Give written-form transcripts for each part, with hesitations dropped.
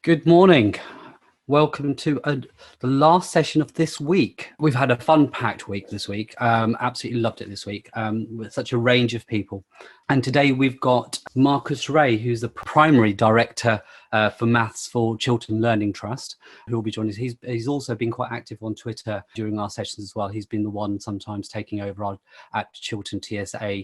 Good morning. Welcome to the last session of this week. We've had a fun-packed week this week. Absolutely loved it this week with such a range of people. And today we've got Marcus Ray, who's the Primary Director for Maths for Chiltern Learning Trust, who will be joining us. He's also been quite active on Twitter during our sessions as well. He's been the one sometimes taking over at Chiltern TSA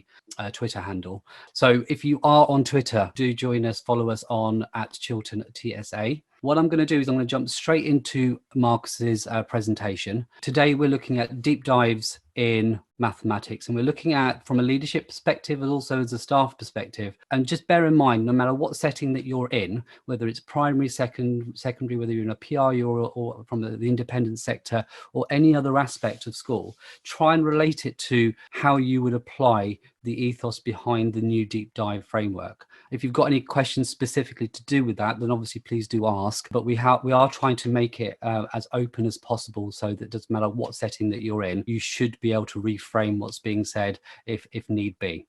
Twitter handle. So if you are on Twitter, do join us, follow us on at Chiltern TSA. What I'm going to do is I'm going to jump straight into Marcus's presentation. Today we're looking at deep dives in mathematics, and we're looking at from a leadership perspective and also as a staff perspective. And just bear in mind, no matter what setting that you're in, whether it's primary, secondary, whether you're in a PRU or from the independent sector or any other aspect of school, try and relate it to how you would apply the ethos behind the new deep dive framework. If you've got any questions specifically to do with that, then obviously please do ask. But we are trying to make it as open as possible, so that it doesn't matter what setting that you're in, you should be able to reframe what's being said if need be.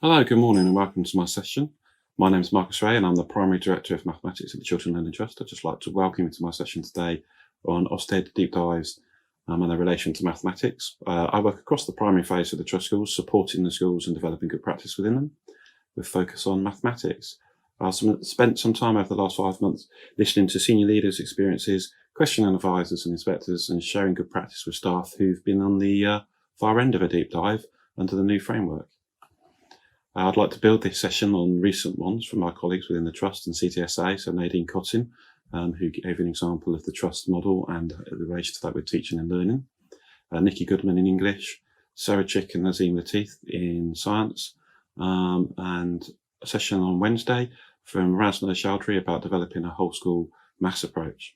Hello, good morning and welcome to my session. My name is Marcus Ray and I'm the Primary Director of Mathematics at the Chiltern Learning Trust. I'd just like to welcome you to my session today on Ofsted deep dives and their relation to mathematics. I work across the primary phase of the trust schools, supporting the schools and developing good practice within them, with focus on mathematics. I've spent some time over the last 5 months listening to senior leaders' experiences, questioning advisors and inspectors, and sharing good practice with staff who've been on the far end of a deep dive under the new framework. I'd like to build this session on recent ones from my colleagues within the Trust and CTSH, so Nadine Cotton, who gave an example of the Trust model and the relation to that with teaching and learning, Nikki Goodman in English, Sarah Chick and Nazim Latif in Science, and a session on Wednesday from Razna Chowdhury about developing a whole school maths approach.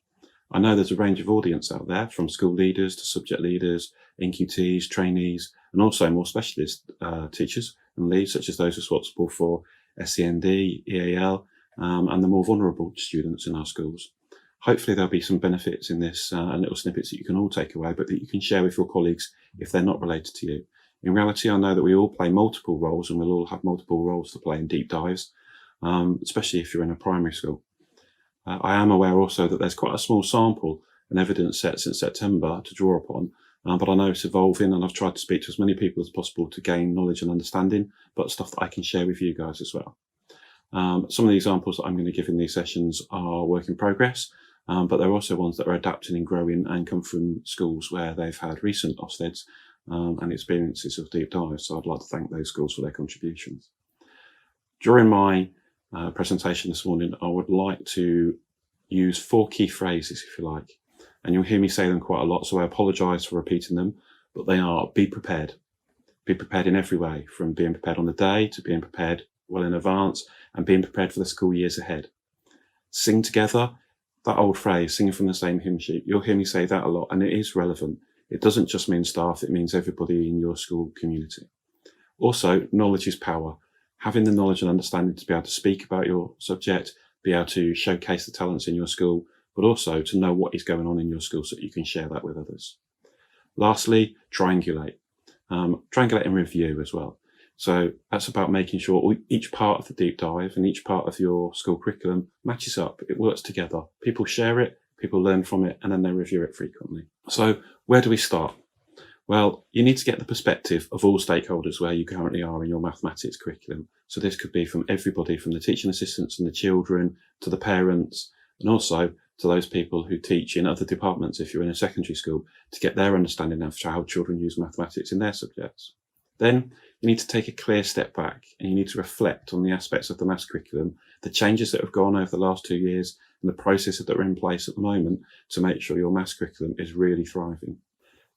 I know there's a range of audience out there, from school leaders to subject leaders, NQTs, trainees, and also more specialist teachers and leads, such as those responsible for SEND, EAL, and the more vulnerable students in our schools. Hopefully there'll be some benefits in this and little snippets that you can all take away, but that you can share with your colleagues if they're not related to you. In reality, I know that we all play multiple roles and we'll all have multiple roles to play in deep dives, especially if you're in a primary school. I am aware also that there's quite a small sample and evidence set since September to draw upon, but I know it's evolving and I've tried to speak to as many people as possible to gain knowledge and understanding, but stuff that I can share with you guys as well. Some of the examples that I'm going to give in these sessions are work in progress, but there are also ones that are adapting and growing and come from schools where they've had recent Ofsteds and experiences of deep dives. So I'd like to thank those schools for their contributions. During my presentation this morning, I would like to use 4 key phrases, if you like, and you'll hear me say them quite a lot, so I apologise for repeating them, but they are: be prepared. Be prepared in every way, from being prepared on the day to being prepared well in advance and being prepared for the school years ahead. Sing together, that old phrase, singing from the same hymn sheet, you'll hear me say that a lot, and it is relevant. It doesn't just mean staff, it means everybody in your school community. Also, knowledge is power. Having the knowledge and understanding to be able to speak about your subject, be able to showcase the talents in your school, but also to know what is going on in your school so that you can share that with others. Lastly, triangulate. Triangulate and review as well. So that's about making sure each part of the deep dive and each part of your school curriculum matches up. It works together. People share it, people learn from it, and then they review it frequently. So where do we start? Well, you need to get the perspective of all stakeholders where you currently are in your mathematics curriculum. So this could be from everybody, from the teaching assistants and the children to the parents, and also to those people who teach in other departments if you're in a secondary school, to get their understanding of how children use mathematics in their subjects. Then you need to take a clear step back and you need to reflect on the aspects of the maths curriculum, the changes that have gone over the last 2 years and the processes that are in place at the moment to make sure your maths curriculum is really thriving.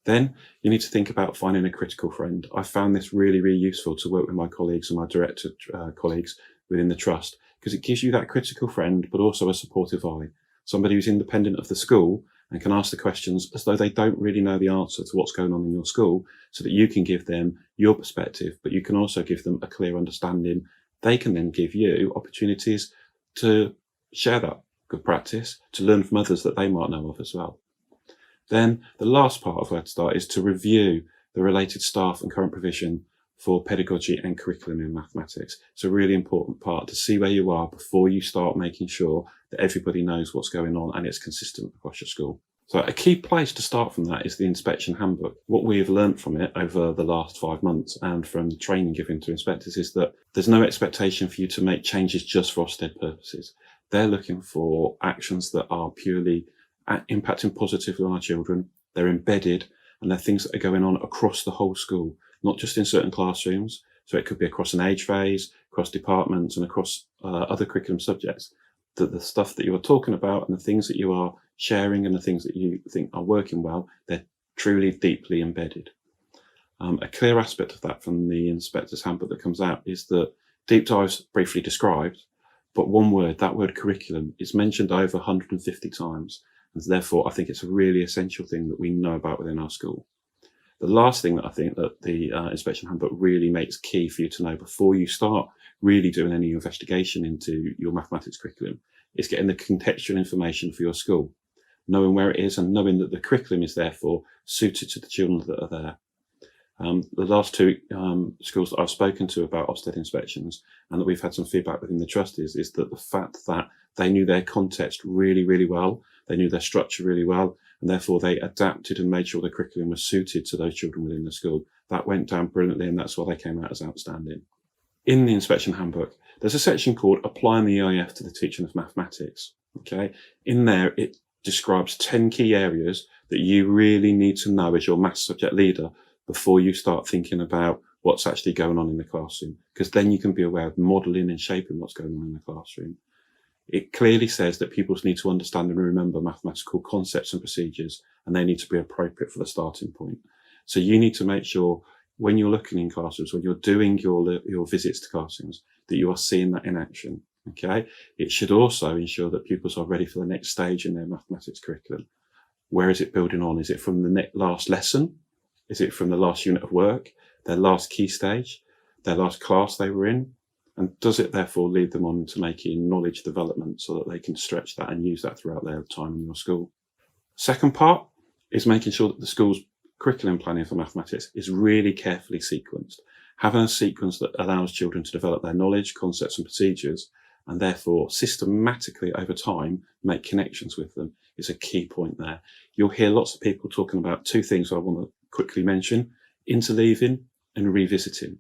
Then you need to think about finding a critical friend. I found this really, really useful to work with my colleagues and my director colleagues within the trust, because it gives you that critical friend, but also a supportive eye. Somebody who's independent of the school and can ask the questions as though they don't really know the answer to what's going on in your school, so that you can give them your perspective, but you can also give them a clear understanding. They can then give you opportunities to share that good practice, to learn from others that they might know of as well. Then the last part of where to start is to review the related staff and current provision for pedagogy and curriculum in mathematics. It's a really important part to see where you are before you start making sure that everybody knows what's going on and it's consistent across your school. So a key place to start from that is the inspection handbook. What we've learned from it over the last 5 months and from the training given to inspectors is that there's no expectation for you to make changes just for Ofsted purposes. They're looking for actions that are purely impacting positively on our children. They're embedded, and they're things that are going on across the whole school, not just in certain classrooms. So it could be across an age phase, across departments, and across other curriculum subjects. That the stuff that you are talking about and the things that you are sharing and the things that you think are working well, they're truly deeply embedded. A clear aspect of that from the inspector's handbook that comes out is that deep dives briefly described, but one word, that word curriculum, is mentioned over 150 times. And therefore, I think it's a really essential thing that we know about within our school. The last thing that I think that the inspection handbook really makes key for you to know before you start really doing any investigation into your mathematics curriculum is getting the contextual information for your school, knowing where it is and knowing that the curriculum is therefore suited to the children that are there. The last two schools that I've spoken to about Ofsted inspections and that we've had some feedback within the trust is that the fact that they knew their context really, really well, they knew their structure really well, and therefore they adapted and made sure the curriculum was suited to those children within the school. That went down brilliantly, and that's why they came out as outstanding. In the inspection handbook, there's a section called Applying the EIF to the Teaching of Mathematics. Okay, in there it describes 10 key areas that you really need to know as your maths subject leader before you start thinking about what's actually going on in the classroom, because then you can be aware of modelling and shaping what's going on in the classroom. It clearly says that pupils need to understand and remember mathematical concepts and procedures, and they need to be appropriate for the starting point. So you need to make sure when you're looking in classrooms, when you're doing your visits to classrooms, that you are seeing that in action. Okay. It should also ensure that pupils are ready for the next stage in their mathematics curriculum. Where is it building on? Is it from the last lesson? Is it from the last unit of work, their last key stage, their last class they were in? And does it therefore lead them on to making knowledge development so that they can stretch that and use that throughout their time in your school? Second part is making sure that the school's curriculum planning for mathematics is really carefully sequenced. Having a sequence that allows children to develop their knowledge, concepts and procedures, and therefore systematically over time make connections with them is a key point there. You'll hear lots of people talking about two things I want to quickly mention: interleaving and revisiting.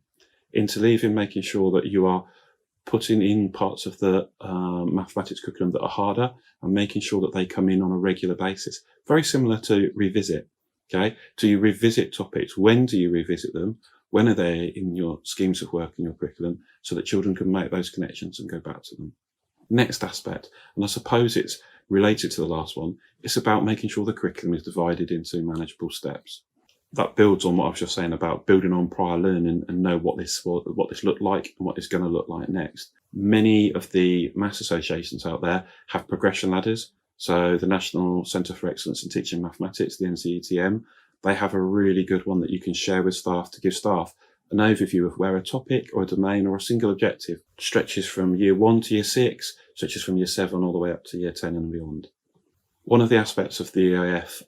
Interleaving, making sure that you are putting in parts of the mathematics curriculum that are harder and making sure that they come in on a regular basis. Very similar to revisit. Okay, do you revisit topics? When do you revisit them? When are they in your schemes of work in your curriculum so that children can make those connections and go back to them? Next aspect, and I suppose it's related to the last one, it's about making sure the curriculum is divided into manageable steps. That builds on what I was just saying about building on prior learning and know what this looked like and what it's going to look like next. Many of the maths associations out there have progression ladders. So the National Centre for Excellence in Teaching Mathematics, the NCETM, they have a really good one that you can share with staff to give staff an overview of where a topic or a domain or a single objective stretches from year 1 to year 6, stretches from year 7 all the way up to year 10 and beyond. One of the aspects of the EIF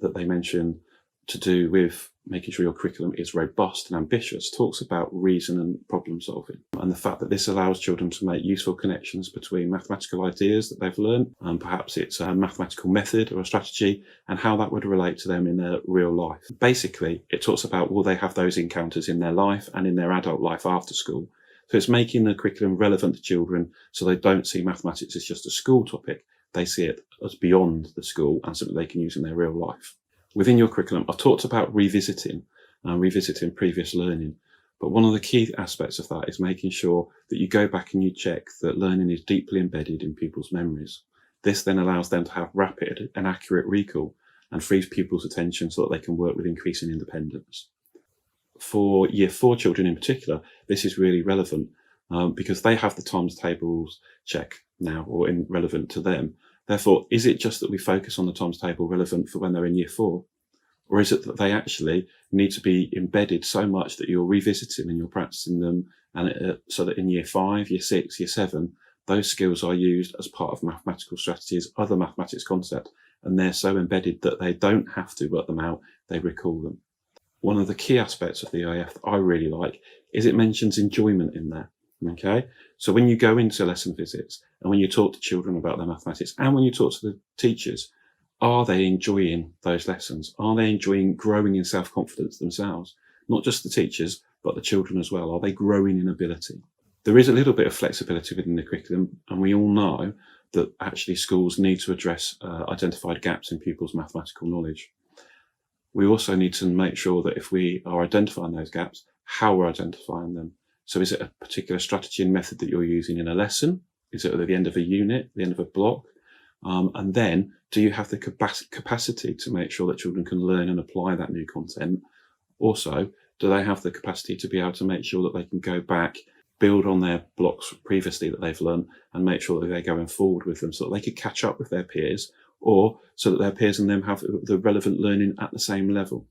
that they mention to do with making sure your curriculum is robust and ambitious talks about reason and problem solving, and the fact that this allows children to make useful connections between mathematical ideas that they've learned, and perhaps it's a mathematical method or a strategy, and how that would relate to them in their real life. Basically, it talks about will they have those encounters in their life and in their adult life after school. So it's making the curriculum relevant to children so they don't see mathematics as just a school topic. They see it as beyond the school and something they can use in their real life. Within your curriculum, I've talked about revisiting previous learning, but one of the key aspects of that is making sure that you go back and you check that learning is deeply embedded in pupils' memories. This then allows them to have rapid and accurate recall and frees pupils' attention so that they can work with increasing independence. For year 4 children in particular, this is really relevant because they have the times tables check now or relevant to them. Therefore, is it just that we focus on the times table relevant for when they're in year 4? Or is it that they actually need to be embedded so much that you're revisiting and you're practicing them, and so that in year 5, year 6, year 7, those skills are used as part of mathematical strategies, other mathematics concepts, and they're so embedded that they don't have to work them out, they recall them. One of the key aspects of the EIF that I really like is it mentions enjoyment in there. Okay, so when you go into lesson visits and when you talk to children about their mathematics and when you talk to the teachers, are they enjoying those lessons? Are they enjoying growing in self-confidence themselves? Not just the teachers, but the children as well. Are they growing in ability? There is a little bit of flexibility within the curriculum, and we all know that actually schools need to address identified gaps in pupils' mathematical knowledge. We also need to make sure that if we are identifying those gaps, how we're identifying them. So is it a particular strategy and method that you're using in a lesson? Is it at the end of a unit, the end of a block? And then do you have the capacity to make sure that children can learn and apply that new content? Also, do they have the capacity to be able to make sure that they can go back, build on their blocks previously that they've learned and make sure that they're going forward with them so that they could catch up with their peers, or so that their peers and them have the relevant learning at the same level?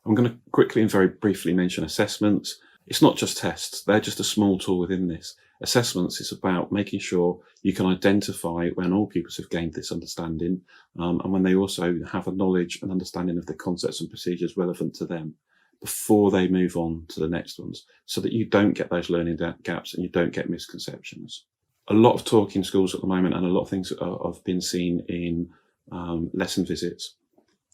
I'm going to quickly and very briefly mention assessments. It's not just tests, they're just a small tool within this. Assessments is about making sure you can identify when all pupils have gained this understanding and when they also have a knowledge and understanding of the concepts and procedures relevant to them before they move on to the next ones, so that you don't get those learning gaps and you don't get misconceptions. A lot of talk in schools at the moment, and a lot of things I've been seen in lesson visits,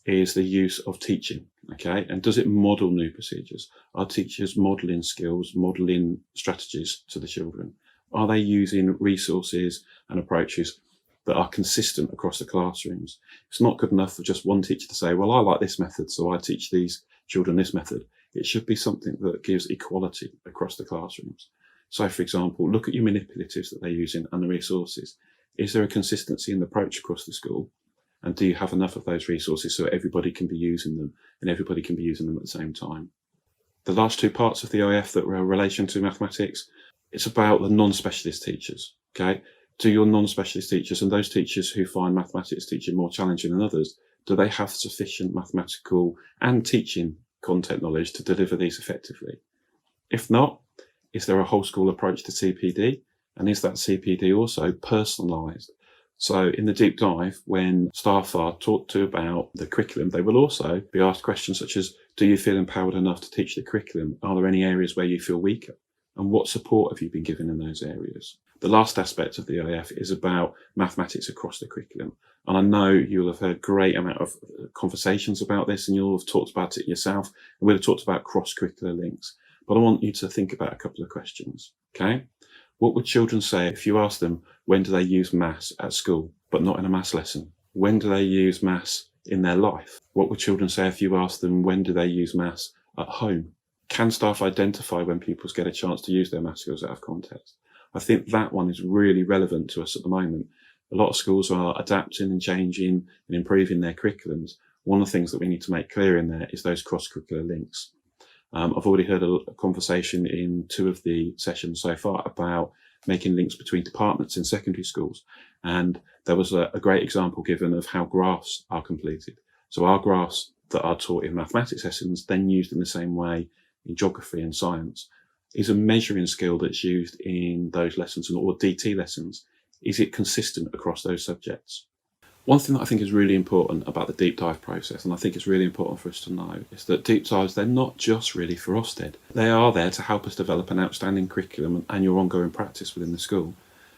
is the use of teaching, okay? And does it model new procedures? Are teachers modelling skills, modelling strategies to the children? Are they using resources and approaches that are consistent across the classrooms? It's not good enough for just one teacher to say, well, I like this method, so I teach these children this method. It should be something that gives equality across the classrooms. So, for example, look at your manipulatives that they're using and the resources. Is there a consistency in the approach across the school? And do you have enough of those resources so everybody can be using them and everybody can be using them at the same time? The last two parts of the OF that were in relation to mathematics, it's about the non-specialist teachers, okay? Do your non-specialist teachers and those teachers who find mathematics teaching more challenging than others, do they have sufficient mathematical and teaching content knowledge to deliver these effectively? If not, is there a whole school approach to CPD? And is that CPD also personalised? So in the deep dive, when staff are talked to about the curriculum, they will also be asked questions such as, do you feel empowered enough to teach the curriculum? Are there any areas where you feel weaker? And what support have you been given in those areas? The last aspect of the OF is about mathematics across the curriculum. And I know you'll have heard a great amount of conversations about this and you'll have talked about it yourself. And we'll have talked about cross-curricular links. But I want you to think about a couple of questions, okay? What would children say if you asked them, when do they use maths at school, but not in a maths lesson? When do they use maths in their life? What would children say if you asked them, when do they use maths at home? Can staff identify when pupils get a chance to use their maths skills out of context? I think that one is really relevant to us at the moment. A lot of schools are adapting and changing and improving their curriculums. One of the things that we need to make clear in there is those cross-curricular links. I've already heard a conversation in two of the sessions so far about making links between departments in secondary schools. And there was a great example given of how graphs are completed. So our graphs that are taught in mathematics lessons, then used in the same way in geography and science, is a measuring skill that's used in those lessons or DT lessons. Is it consistent across those subjects? One thing that I think is really important about the deep dive process, and I think it's really important for us to know, is that deep dives, they're not just really for Ofsted. They are there to help us develop an outstanding curriculum and your ongoing practice within the school.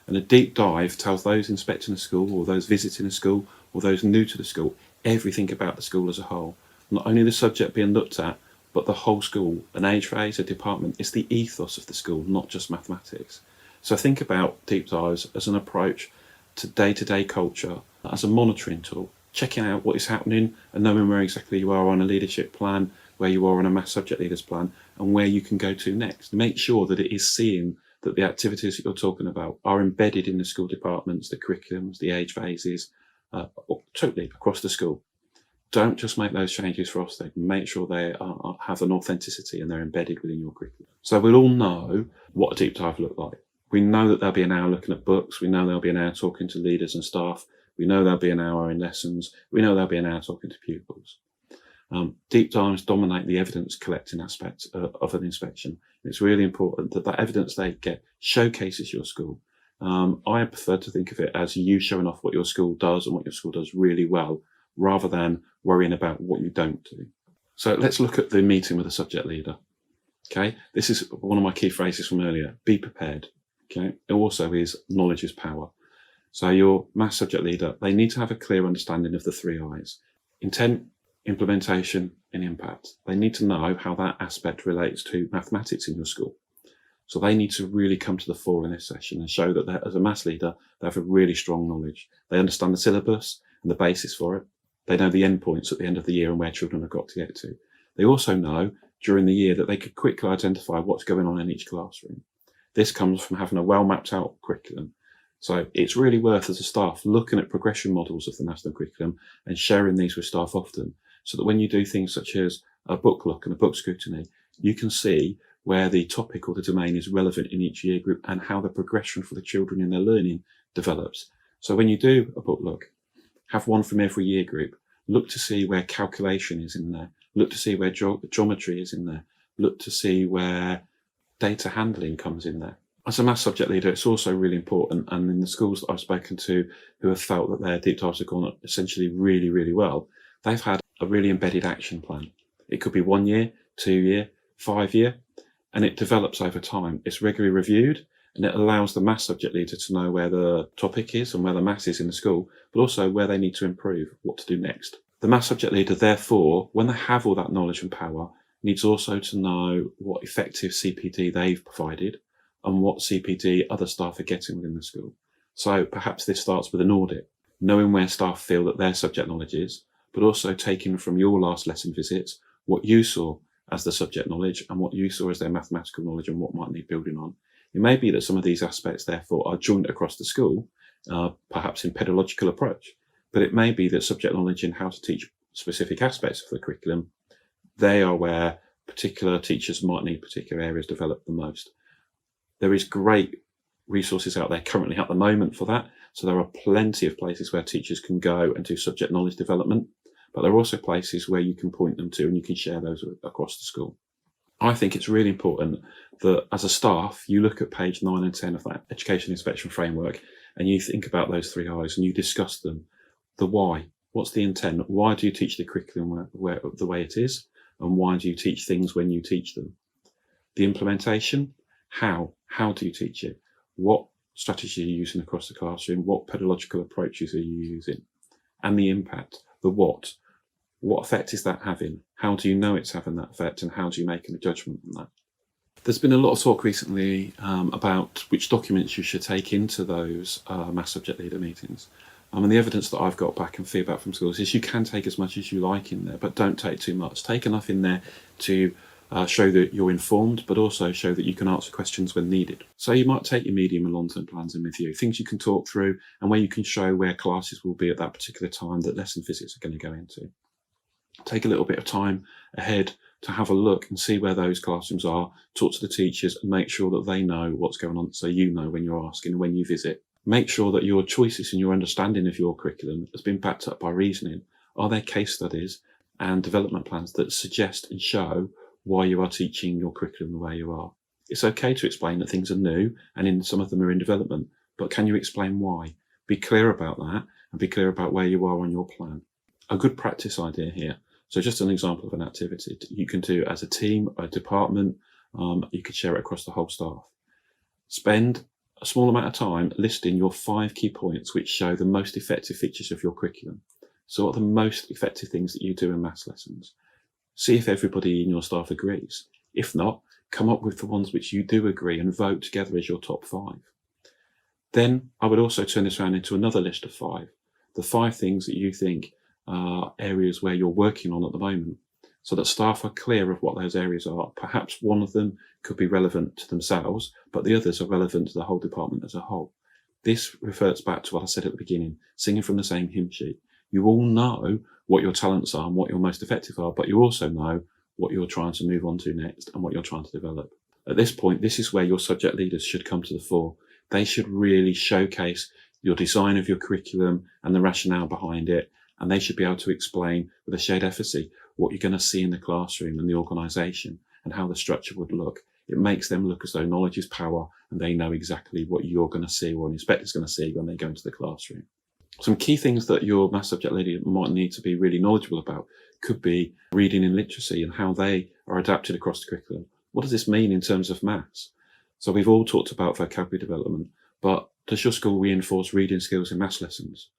And a deep dive tells those inspecting a school or those visiting a school or those new to the school everything about the school as a whole. Not only the subject being looked at, but the whole school, an age phase, a department. It's the ethos of the school, not just mathematics. So think about deep dives as an approach to day-to-day culture, as a monitoring tool, checking out what is happening and knowing where exactly you are on a leadership plan, where you are on a maths subject leaders plan, and where you can go to next. Make sure that it is seeing that the activities that you're talking about are embedded in the school departments, the curriculums, the age phases, totally across the school. Don't just make those changes for Ofsted. Make sure they have an authenticity and they're embedded within your curriculum. So we'll all know what a deep dive look like. We know that there'll be an hour looking at books. We know there'll be an hour talking to leaders and staff. We know there'll be an hour in lessons. We know there'll be an hour talking to pupils. Deep dives dominate the evidence collecting aspect of an inspection. It's really important that that evidence they get showcases your school. I prefer to think of it as you showing off what your school does and what your school does really well, rather than worrying about what you don't do. So let's look at the meeting with the subject leader. Okay, this is one of my key phrases from earlier. Be prepared. Okay, it also is knowledge is power. So your maths subject leader, they need to have a clear understanding of the 3 I's: intent, implementation, and impact. They need to know how that aspect relates to mathematics in your school. So they need to really come to the fore in this session and show that as a maths leader, they have a really strong knowledge. They understand the syllabus and the basis for it. They know the endpoints at the end of the year and where children have got to get to. They also know during the year that they could quickly identify what's going on in each classroom. This comes from having a well mapped out curriculum. So it's really worth, as a staff, looking at progression models of the national curriculum and sharing these with staff often, so that when you do things such as a book look and a book scrutiny, you can see where the topic or the domain is relevant in each year group and how the progression for the children in their learning develops. So when you do a book look, have one from every year group. Look to see where calculation is in there. Look to see where geometry is in there. Look to see where data handling comes in there. As a maths subject leader, it's also really important, and in the schools that I've spoken to who have felt that their deep dives have gone essentially really, really well, they've had a really embedded action plan. It could be 1 year, 2 year, 5 year, and it develops over time. It's regularly reviewed, and it allows the maths subject leader to know where the topic is and where the maths is in the school, but also where they need to improve, what to do next. The maths subject leader, therefore, when they have all that knowledge and power, needs also to know what effective CPD they've provided and what CPD other staff are getting within the school. So perhaps this starts with an audit, knowing where staff feel that their subject knowledge is, but also taking from your last lesson visits what you saw as the subject knowledge and what you saw as their mathematical knowledge and what might need building on. It may be that some of these aspects, therefore, are joint across the school, perhaps in pedagogical approach, but it may be that subject knowledge in how to teach specific aspects of the curriculum, they are where particular teachers might need particular areas developed the most. There is great resources out there currently at the moment for that. So there are plenty of places where teachers can go and do subject knowledge development, but there are also places where you can point them to and you can share those across the school. I think it's really important that as a staff, you look at page 9 and 10 of that Education Inspection Framework and you think about those 3 I's and you discuss them. The why, what's the intent? Why do you teach the curriculum the way it is? And why do you teach things when you teach them? The implementation, how do you teach it? What strategy are you using across the classroom? What pedagogical approaches are you using? And the impact, the what effect is that having? How do you know it's having that effect, and how do you make a judgment on that? There's been a lot of talk recently about which documents you should take into those maths subject leader meetings. And the evidence that I've got back and feedback from schools is you can take as much as you like in there, but don't take too much. Take enough in there to show that you're informed, but also show that you can answer questions when needed. So you might take your medium and long-term plans in with you, things you can talk through and where you can show where classes will be at that particular time that lesson visits are going to go into. Take a little bit of time ahead to have a look and see where those classrooms are, talk to the teachers and make sure that they know what's going on, so you know when you're asking, when you visit. Make sure that your choices and your understanding of your curriculum has been backed up by reasoning. Are there case studies and development plans that suggest and show why you are teaching your curriculum the way you are? It's okay to explain that things are new and some of them are in development, but can you explain why? Be clear about that and be clear about where you are on your plan. A good practice idea here. So just an example of an activity you can do as a team, a department, you could share it across the whole staff. Spend a small amount of time listing your 5 key points which show the most effective features of your curriculum. So what are the most effective things that you do in maths lessons? See if everybody in your staff agrees. If not, come up with the ones which you do agree and vote together as your top 5. Then I would also turn this around into another list of 5. The 5 things that you think are areas where you're working on at the moment, so that staff are clear of what those areas are. Perhaps one of them could be relevant to themselves, but the others are relevant to the whole department as a whole. This reverts back to what I said at the beginning, singing from the same hymn sheet. You all know what your talents are and what your most effective are, but you also know what you're trying to move on to next and what you're trying to develop. At this point, this is where your subject leaders should come to the fore. They should really showcase your design of your curriculum and the rationale behind it, and they should be able to explain with a shared efficacy what you're going to see in the classroom and the organisation and how the structure would look. It makes them look as though knowledge is power and they know exactly what you're going to see or an inspector's going to see when they go into the classroom. Some key things that your maths subject leader might need to be really knowledgeable about could be reading and literacy and how they are adapted across the curriculum. What does this mean in terms of maths? So we've all talked about vocabulary development, but does your school reinforce reading skills in maths lessons?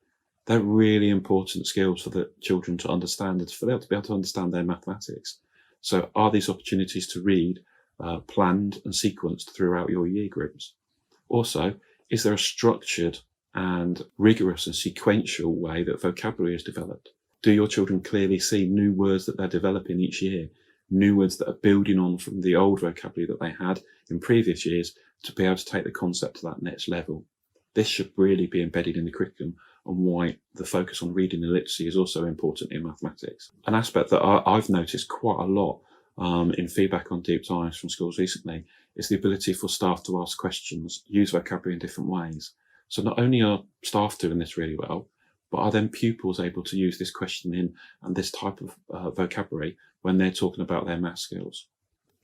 They're really important skills for the children to understand and for them to be able to understand their mathematics. So are these opportunities to read planned and sequenced throughout your year groups? Also, is there a structured and rigorous and sequential way that vocabulary is developed? Do your children clearly see new words that they're developing each year, new words that are building on from the old vocabulary that they had in previous years to be able to take the concept to that next level? This should really be embedded in the curriculum, and why the focus on reading and literacy is also important in mathematics. An aspect that I've noticed quite a lot in feedback on deep dives from schools recently is the ability for staff to ask questions, use vocabulary in different ways. So not only are staff doing this really well, but are then pupils able to use this questioning and this type of vocabulary when they're talking about their math skills?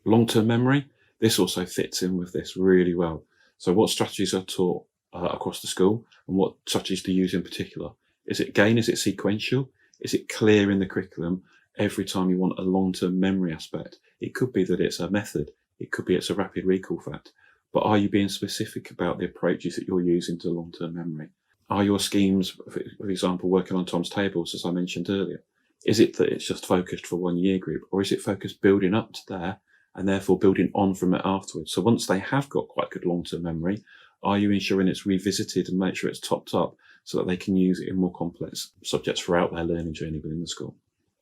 Long-term memory, this also fits in with this really well. So what strategies are taught across the school, and what strategies to use in particular? Is it sequential? Is it clear in the curriculum every time you want a long-term memory aspect? It could be that it's a method. It could be it's a rapid recall fact. But are you being specific about the approaches that you're using to long-term memory? Are your schemes, for example, working on Tom's tables, as I mentioned earlier? Is it that it's just focused for one year group, or is it focused building up to there and therefore building on from it afterwards? So once they have got quite good long-term memory, are you ensuring it's revisited and make sure it's topped up so that they can use it in more complex subjects throughout their learning journey within the school?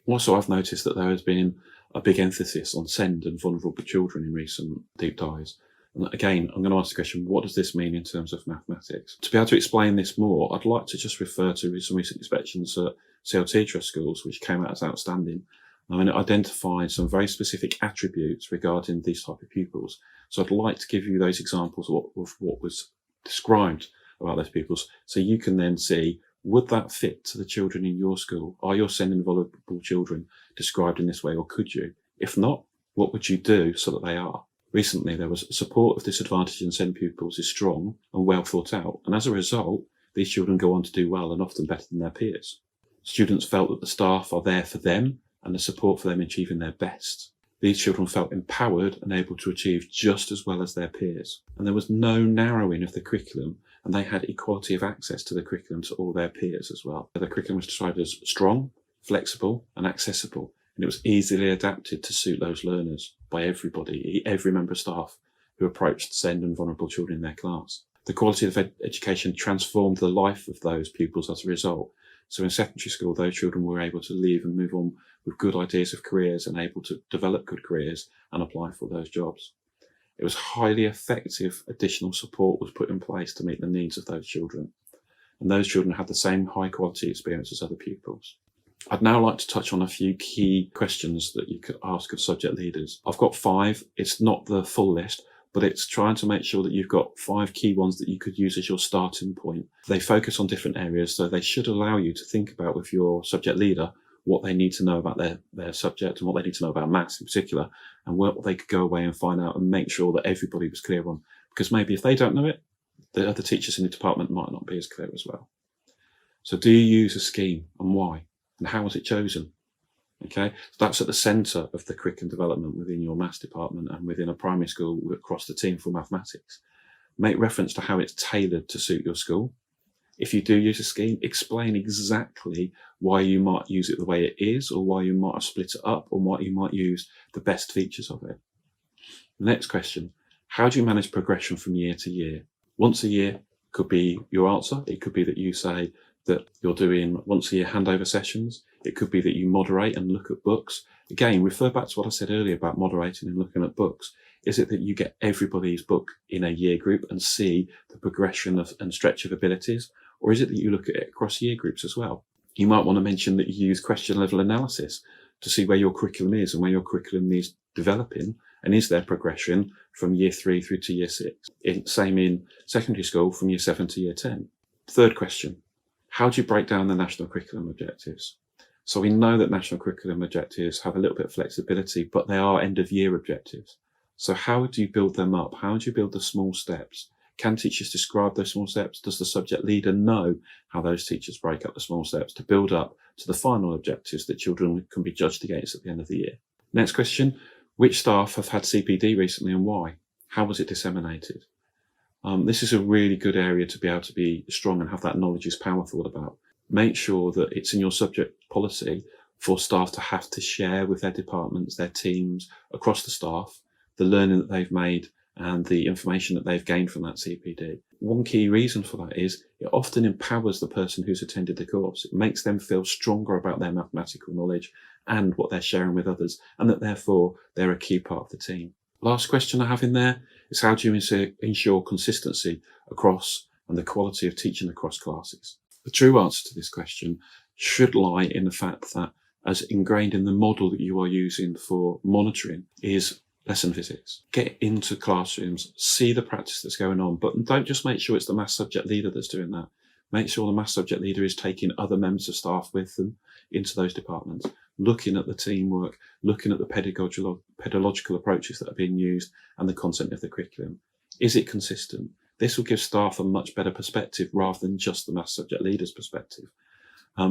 Also, I've noticed that there has been a big emphasis on SEND and vulnerable children in recent deep dives. And again, I'm going to ask the question, what does this mean in terms of mathematics? To be able to explain this more, I'd like to just refer to some recent inspections at CLT Trust schools, which came out as outstanding. And it identified some very specific attributes regarding these type of pupils. So I'd like to give you those examples of what was described about those pupils, so you can then see, would that fit to the children in your school? Are your SEND and vulnerable children described in this way, or could you? If not, what would you do so that they are? Recently, there was support of disadvantaged and SEND pupils is strong and well thought out, and as a result, these children go on to do well and often better than their peers. Students felt that the staff are there for them and the support for them achieving their best. These children felt empowered and able to achieve just as well as their peers. And there was no narrowing of the curriculum, and they had equality of access to the curriculum to all their peers as well. The curriculum was described as strong, flexible and accessible, and it was easily adapted to suit those learners by everybody, every member of staff who approached SEND and vulnerable children in their class. The quality of education transformed the life of those pupils as a result. So in secondary school, those children were able to leave and move on with good ideas of careers and able to develop good careers and apply for those jobs. It was highly effective. Additional support was put in place to meet the needs of those children. And those children had the same high quality experience as other pupils. I'd now like to touch on a few key questions that you could ask of subject leaders. I've got 5. It's not the full list, but it's trying to make sure that you've got 5 key ones that you could use as your starting point. They focus on different areas, so they should allow you to think about with your subject leader what they need to know about their subject and what they need to know about maths in particular, and what they could go away and find out and make sure that everybody was clear on. Because maybe if they don't know it, the other teachers in the department might not be as clear as well. So do you use a scheme, and why? And how was it chosen? Okay, so that's at the centre of the curriculum development within your maths department and within a primary school across the team for mathematics. Make reference to how it's tailored to suit your school. If you do use a scheme, explain exactly why you might use it the way it is, or why you might have split it up, or why you might use the best features of it. The next question, how do you manage progression from year to year? Once a year could be your answer. It could be that you say that you're doing once a year handover sessions. It could be that you moderate and look at books. Again, refer back to what I said earlier about moderating and looking at books. Is it that you get everybody's book in a year group and see the progression and stretch of abilities? Or is it that you look at it across year groups as well? You might want to mention that you use question level analysis to see where your curriculum is and where your curriculum needs developing, and is there progression from year 3 through to year 6? Same in secondary school from year 7 to year 10. Third question, how do you break down the national curriculum objectives? So we know that national curriculum objectives have a little bit of flexibility, but they are end of year objectives. So how do you build them up? How do you build the small steps? Can teachers describe those small steps? Does the subject leader know how those teachers break up the small steps to build up to the final objectives that children can be judged against at the end of the year? Next question, which staff have had CPD recently and why? How was it disseminated? This is a really good area to be able to be strong and have that knowledge is power thought about. Make sure that it's in your subject policy for staff to have to share with their departments, their teams, across the staff, the learning that they've made and the information that they've gained from that CPD. One key reason for that is it often empowers the person who's attended the course. It makes them feel stronger about their mathematical knowledge and what they're sharing with others, and that therefore they're a key part of the team. Last question I have in there is how do you ensure consistency across and the quality of teaching across classes? The true answer to this question should lie in the fact that as ingrained in the model that you are using for monitoring is lesson visits. Get into classrooms, see the practice that's going on, but don't just make sure it's the maths subject leader that's doing that. Make sure the maths subject leader is taking other members of staff with them into those departments, looking at the teamwork, looking at the pedagogical approaches that are being used and the content of the curriculum. Is it consistent? This will give staff a much better perspective rather than just the maths subject leader's perspective.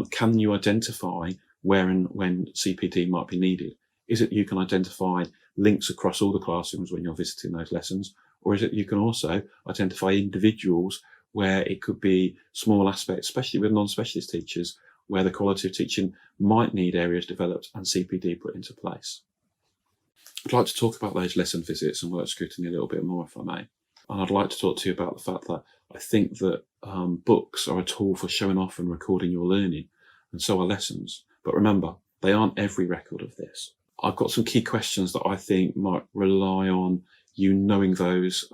Can you identify where and when CPD might be needed? Is it you can identify links across all the classrooms when you're visiting those lessons? Or is it you can also identify individuals where it could be small aspects, especially with non-specialist teachers, where the quality of teaching might need areas developed and CPD put into place? I'd like to talk about those lesson visits and work scrutiny a little bit more, if I may. And I'd like to talk to you about the fact that I think that books are a tool for showing off and recording your learning, and so are lessons. But remember, they aren't every record of this. I've got some key questions that I think might rely on you knowing those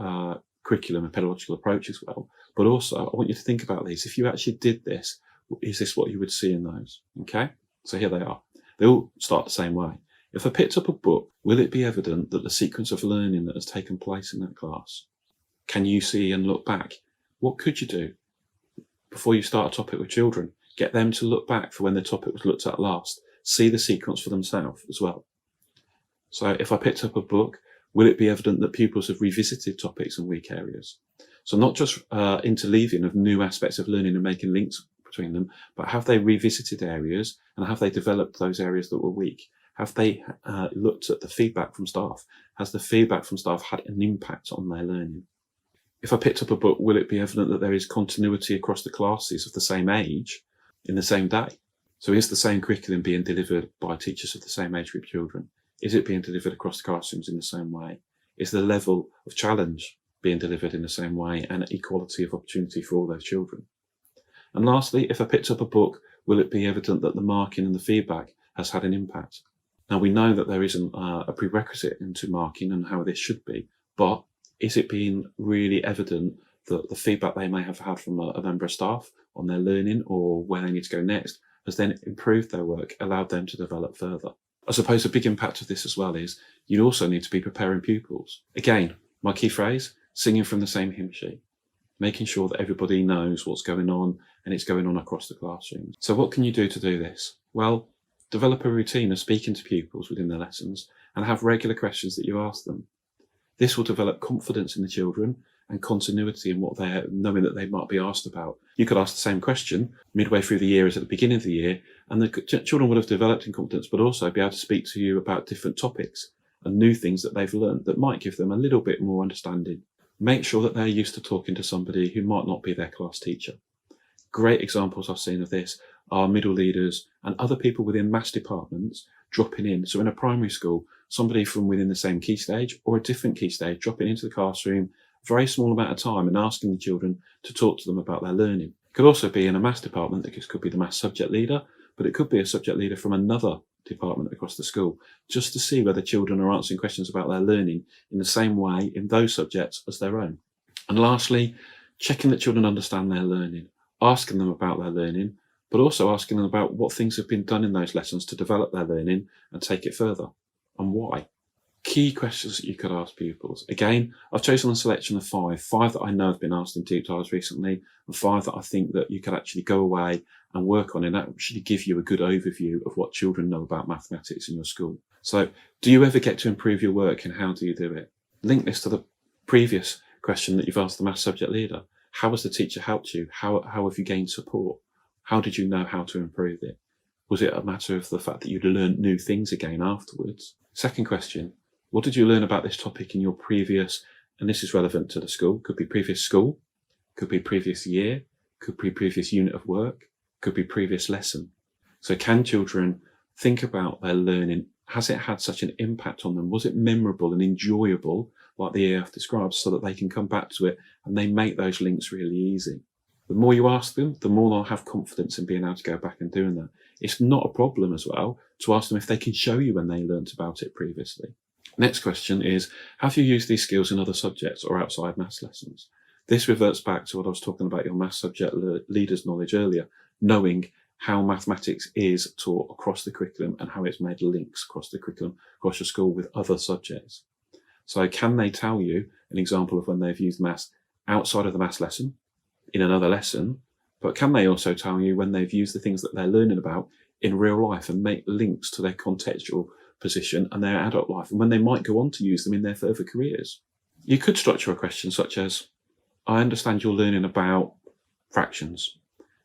curriculum and pedagogical approaches well. But also, I want you to think about these. If you actually did this, is this what you would see in those? Okay, so here they are. They all start the same way. If I picked up a book, will it be evident that the sequence of learning that has taken place in that class? Can you see and look back? What could you do before you start a topic with children? Get them to look back for when the topic was looked at last. See the sequence for themselves as well. So if I picked up a book, will it be evident that pupils have revisited topics and weak areas? So not just interleaving of new aspects of learning and making links between them, but have they revisited areas and have they developed those areas that were weak? Have they looked at the feedback from staff? Has the feedback from staff had an impact on their learning? If I picked up a book, will it be evident that there is continuity across the classes of the same age in the same day? So is the same curriculum being delivered by teachers of the same age group children? Is it being delivered across the classrooms in the same way? Is the level of challenge being delivered in the same way and equality of opportunity for all those children? And lastly, if I picked up a book, will it be evident that the marking and the feedback has had an impact? Now, we know that there isn't a prerequisite into marking and how this should be, but is it being really evident that the feedback they may have had from a member of staff on their learning or where they need to go next has then improved their work, allowed them to develop further? I suppose a big impact of this as well is you also need to be preparing pupils. Again, my key phrase, singing from the same hymn sheet, making sure that everybody knows what's going on and it's going on across the classrooms. So what can you do to do this? Well, develop a routine of speaking to pupils within their lessons and have regular questions that you ask them. This will develop confidence in the children and continuity in what they're knowing that they might be asked about. You could ask the same question midway through the year as at the beginning of the year, and the children will have developed in confidence, but also be able to speak to you about different topics and new things that they've learned that might give them a little bit more understanding. Make sure that they're used to talking to somebody who might not be their class teacher. Great examples I've seen of this are middle leaders and other people within maths departments dropping in. So in a primary school, somebody from within the same key stage or a different key stage dropping into the classroom a very small amount of time and asking the children to talk to them about their learning. It could also be in a maths department, that could be the maths subject leader, but it could be a subject leader from another department across the school, just to see whether children are answering questions about their learning in the same way in those subjects as their own. And lastly, checking that children understand their learning, asking them about their learning, but also asking them about what things have been done in those lessons to develop their learning and take it further, and why. Key questions that you could ask pupils. Again, I've chosen a selection of five that I know have been asked in deep dives recently, and 5 that I think that you could actually go away and work on, and that actually give you a good overview of what children know about mathematics in your school. So, do you ever get to improve your work, and how do you do it? Link this to the previous question that you've asked the maths subject leader. How has the teacher helped you? How have you gained support? How did you know how to improve it? Was it a matter of the fact that you'd learned new things again afterwards? Second question, what did you learn about this topic in your previous, and this is relevant to the school, could be previous school, could be previous year, could be previous unit of work, could be previous lesson. So can children think about their learning? Has it had such an impact on them? Was it memorable and enjoyable, like the EF describes, so that they can come back to it and they make those links really easy? The more you ask them, the more they'll have confidence in being able to go back and doing that. It's not a problem as well to ask them if they can show you when they learnt about it previously. Next question is, have you used these skills in other subjects or outside maths lessons? This reverts back to what I was talking about your maths subject leader's knowledge earlier, knowing how mathematics is taught across the curriculum and how it's made links across the curriculum, across your school with other subjects. So can they tell you an example of when they've used maths outside of the maths lesson, in another lesson, but can they also tell you when they've used the things that they're learning about in real life and make links to their contextual position and their adult life, and when they might go on to use them in their further careers? You could structure a question such as, I understand you're learning about fractions.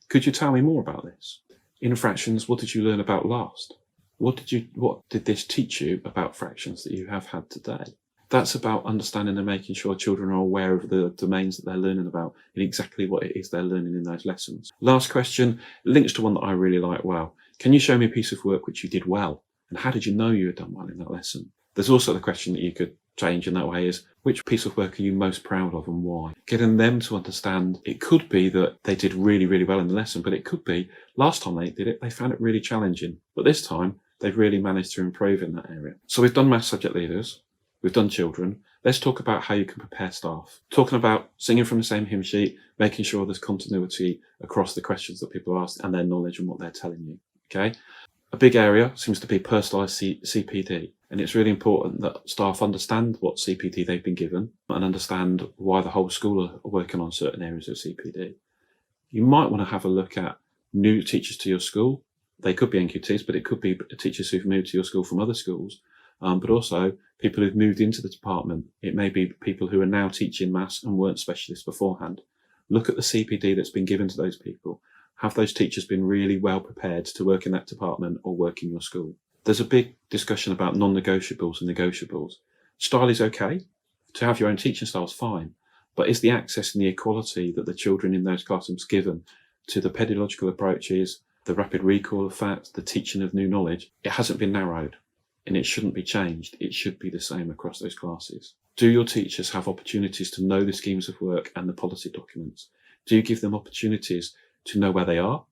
Could you tell me more about this? In fractions, what did you learn about last? What did this teach you about fractions that you have had today? That's about understanding and making sure children are aware of the domains that they're learning about and exactly what it is they're learning in those lessons. Last question links to one that I really like well. Can you show me a piece of work which you did well? And how did you know you had done well in that lesson? There's also the question that you could change in that way is, which piece of work are you most proud of and why? Getting them to understand, it could be that they did really, really well in the lesson, but it could be last time they did it, they found it really challenging. But this time, they've really managed to improve in that area. So we've done maths subject leaders, we've done children. Let's talk about how you can prepare staff. Talking about singing from the same hymn sheet, making sure there's continuity across the questions that people ask and their knowledge and what they're telling you, okay? A big area seems to be personalised CPD. And it's really important that staff understand what CPD they've been given and understand why the whole school are working on certain areas of CPD. You might want to have a look at new teachers to your school. They could be NQTs, but it could be teachers who've moved to your school from other schools, but also people who've moved into the department. It may be people who are now teaching maths and weren't specialists beforehand. Look at the CPD that's been given to those people. Have those teachers been really well prepared to work in that department or work in your school? There's a big discussion about non-negotiables and negotiables. Style is okay. To have your own teaching style is fine. But is the access and the equality that the children in those classrooms given to the pedagogical approaches, the rapid recall of facts, the teaching of new knowledge, it hasn't been narrowed and it shouldn't be changed. It should be the same across those classes. Do your teachers have opportunities to know the schemes of work and the policy documents? Do you give them opportunities to know where they are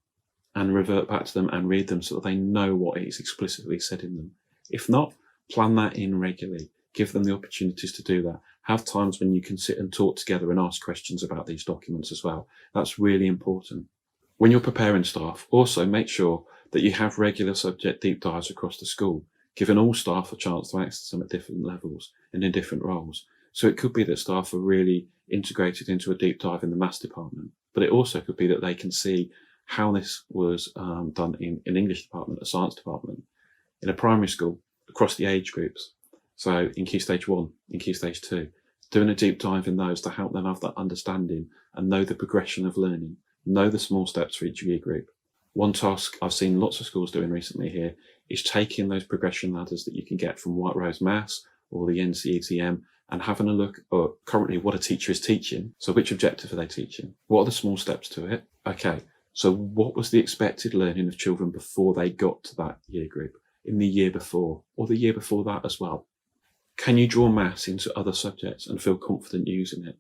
and revert back to them and read them so that they know what is explicitly said in them? If not, plan that in regularly. Give them the opportunities to do that. Have times when you can sit and talk together and ask questions about these documents as well. That's really important. When you're preparing staff, also make sure that you have regular subject deep dives across the school, giving all staff a chance to access them at different levels and in different roles. So it could be that staff are really integrated into a deep dive in the maths department, but it also could be that they can see how this was done in an English department, a science department, in a primary school, across the age groups. So in Key Stage 1, in Key Stage 2, doing a deep dive in those to help them have that understanding and know the progression of learning, know the small steps for each year group. One task I've seen lots of schools doing recently here is taking those progression ladders that you can get from White Rose Maths or the NCETM and having a look at currently what a teacher is teaching. So which objective are they teaching? What are the small steps to it? Okay, so what was the expected learning of children before they got to that year group, in the year before, or the year before that as well? Can you draw maths into other subjects and feel confident using it?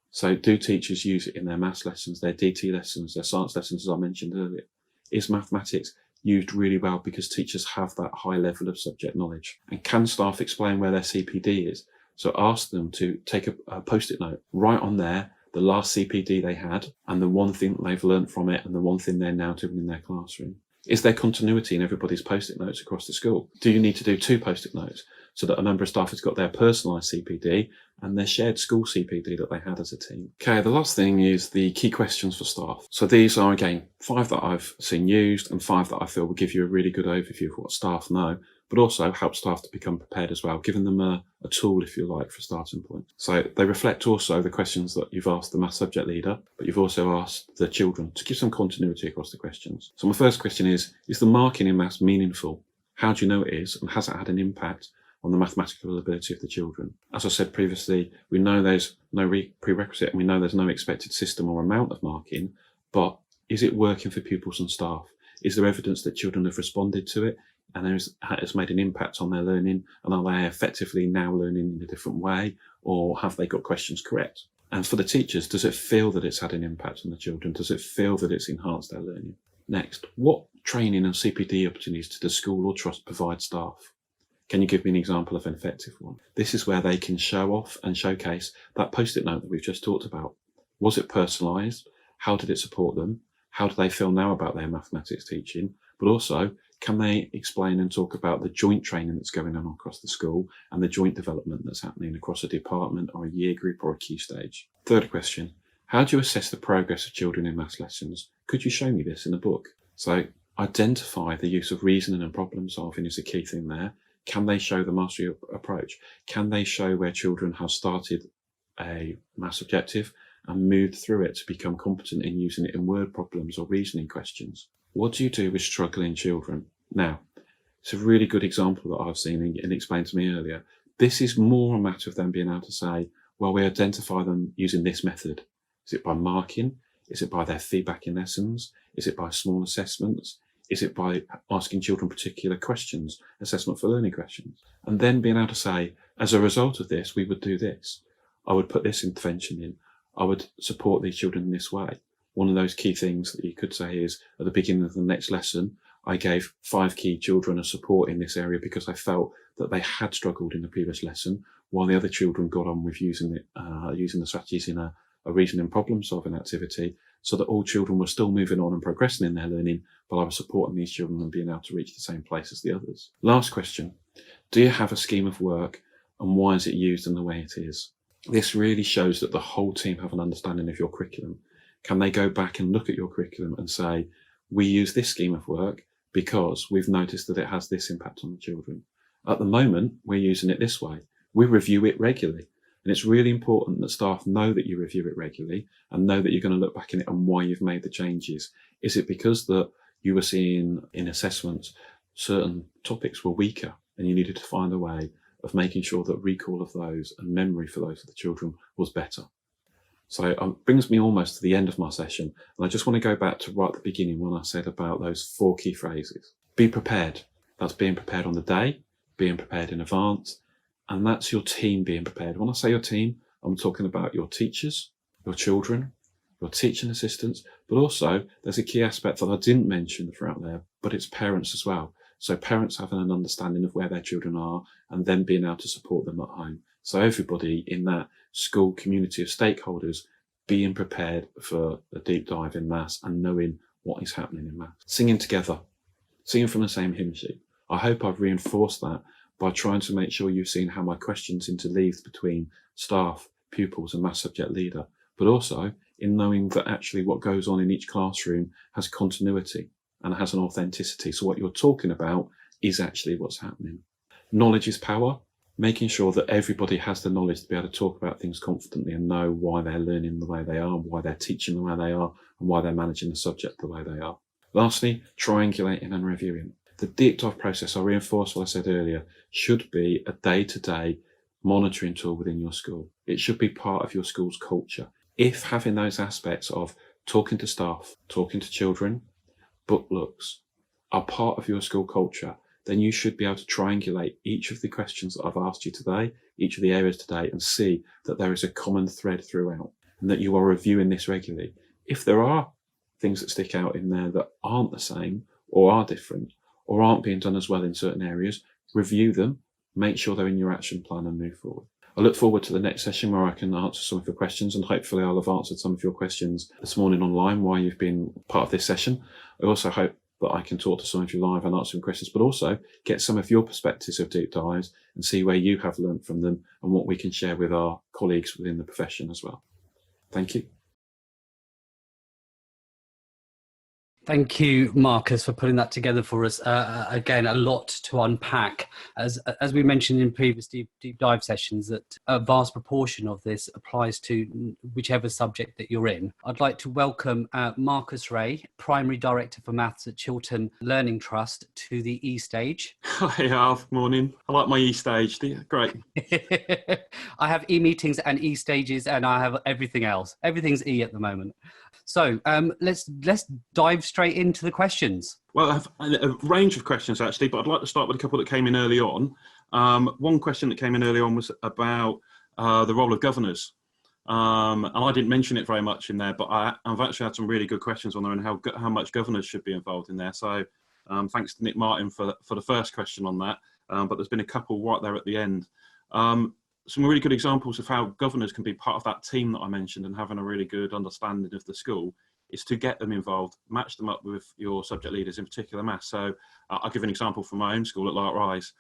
So do teachers use it in their maths lessons, their DT lessons, their science lessons, as I mentioned earlier? Is mathematics used really well because teachers have that high level of subject knowledge? And can staff explain where their CPD is? So ask them to take a post-it note, write on there the last CPD they had and the one thing that they've learned from it and the one thing they're now doing in their classroom. Is there continuity in everybody's post-it notes across the school? Do you need to do 2 post-it notes so that a member of staff has got their personalised CPD and their shared school CPD that they had as a team? Okay, the last thing is the key questions for staff. So these are, again, 5 that I've seen used and 5 that I feel will give you a really good overview of what staff know but also help staff to become prepared as well, giving them a tool, if you like, for a starting point. So they reflect also the questions that you've asked the maths subject leader, but you've also asked the children to give some continuity across the questions. So my first question is the marking in maths meaningful? How do you know it is, and has it had an impact on the mathematical ability of the children? As I said previously, we know there's no prerequisite and we know there's no expected system or amount of marking, but is it working for pupils and staff? Is there evidence that children have responded to it and it's made an impact on their learning, and are they effectively now learning in a different way, or have they got questions correct? And for the teachers, does it feel that it's had an impact on the children? Does it feel that it's enhanced their learning? Next, what training and CPD opportunities does the school or trust provide staff? Can you give me an example of an effective one? This is where they can show off and showcase that post-it note that we've just talked about. Was it personalised? How did it support them? How do they feel now about their mathematics teaching? But also, can they explain and talk about the joint training that's going on across the school and the joint development that's happening across a department or a year group or a key stage? Third question, how do you assess the progress of children in maths lessons? Could you show me this in a book? So identify the use of reasoning and problem solving is a key thing there. Can they show the mastery approach? Can they show where children have started a maths objective and moved through it to become competent in using it in word problems or reasoning questions? What do you do with struggling children? Now, it's a really good example that I've seen and explained to me earlier. This is more a matter of them being able to say, well, we identify them using this method. Is it by marking? Is it by their feedback in lessons? Is it by small assessments? Is it by asking children particular questions, assessment for learning questions? And then being able to say, as a result of this, we would do this. I would put this intervention in. I would support these children in this way. One of those key things that you could say is, at the beginning of the next lesson, I gave 5 key children a support in this area because I felt that they had struggled in the previous lesson, while the other children got on with using the strategies in a reasoning problem solving activity, so that all children were still moving on and progressing in their learning, but I was supporting these children and being able to reach the same place as the others. Last question, do you have a scheme of work, and why is it used in the way it is? This really shows that the whole team have an understanding of your curriculum. Can they go back and look at your curriculum and say, we use this scheme of work because we've noticed that it has this impact on the children. At the moment, we're using it this way. We review it regularly. And it's really important that staff know that you review it regularly and know that you're going to look back in it and why you've made the changes. Is it because that you were seeing in assessments certain topics were weaker and you needed to find a way of making sure that recall of those and memory for those of the children was better? So it brings me almost to the end of my session. And I just want to go back to right at the beginning when I said about those 4 key phrases. Be prepared. That's being prepared on the day, being prepared in advance, and that's your team being prepared. When I say your team, I'm talking about your teachers, your children, your teaching assistants, but also there's a key aspect that I didn't mention throughout there, but it's parents as well. So parents having an understanding of where their children are and then being able to support them at home. So everybody in that school community of stakeholders being prepared for a deep dive in maths and knowing what is happening in maths. Singing together, singing from the same hymn sheet. I hope I've reinforced that by trying to make sure you've seen how my questions interleaved between staff, pupils and maths subject leader, but also in knowing that actually what goes on in each classroom has continuity and has an authenticity. So what you're talking about is actually what's happening. Knowledge is power. Making sure that everybody has the knowledge to be able to talk about things confidently and know why they're learning the way they are, why they're teaching the way they are, and why they're managing the subject the way they are. Lastly, triangulating and reviewing. The deep dive process, I reinforce what I said earlier, should be a day-to-day monitoring tool within your school. It should be part of your school's culture. If having those aspects of talking to staff, talking to children, book looks, are part of your school culture, then you should be able to triangulate each of the questions that I've asked you today, each of the areas today, and see that there is a common thread throughout and that you are reviewing this regularly. If there are things that stick out in there that aren't the same or are different or aren't being done as well in certain areas, review them, make sure they're in your action plan and move forward. I look forward to the next session where I can answer some of your questions, and hopefully I'll have answered some of your questions this morning online while you've been part of this session. I also hope that I can talk to some of you live and answer some questions, but also get some of your perspectives of deep dives and see where you have learned from them and what we can share with our colleagues within the profession as well. Thank you. Thank you, Marcus, for putting that together for us. Again, a lot to unpack. As we mentioned in previous deep dive sessions, that a vast proportion of this applies to whichever subject that you're in. I'd like to welcome Marcus Ray, Primary Director for Maths at Chiltern Learning Trust, to the E-Stage. Hi, Alf. Morning. I like my E-Stage. Great. I have E-meetings and E-stages, and I have everything else. Everything's E at the moment. So let's dive straight into the questions. Well, I have a range of questions actually, but I'd like to start with a couple that came in early on. One question that came in early on was about the role of governors. And I didn't mention it very much in there, but I've actually had some really good questions on there and how much governors should be involved in there. So thanks to Nick Martin for the first question on that. But there's been a couple right there at the end. Some really good examples of how governors can be part of that team that I mentioned and having a really good understanding of the school is to get them involved, match them up with your subject leaders, in particular maths. So I'll give an example from my own school at Light Rise.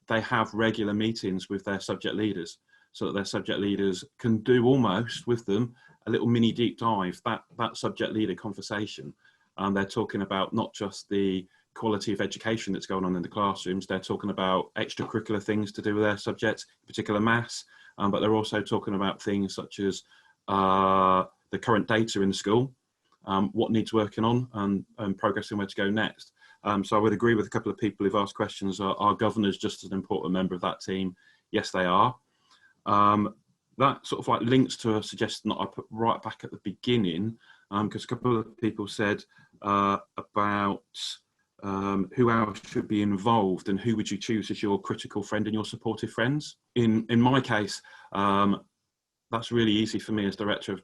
They have regular meetings with their subject leaders so that their subject leaders can do almost with them a little mini deep dive, that subject leader conversation. They're talking about not just the quality of education that's going on in the classrooms, they're talking about extracurricular things to do with their subjects, in particular maths, but they're also talking about things such as the current data in the school, what needs working on and progressing where to go next. So I would agree with a couple of people who've asked questions, are governors just an important member of that team? Yes, they are. That sort of like links to a suggestion that I put right back at the beginning, because a couple of people said about who else should be involved and who would you choose as your critical friend and your supportive friends. In my case, that's really easy for me as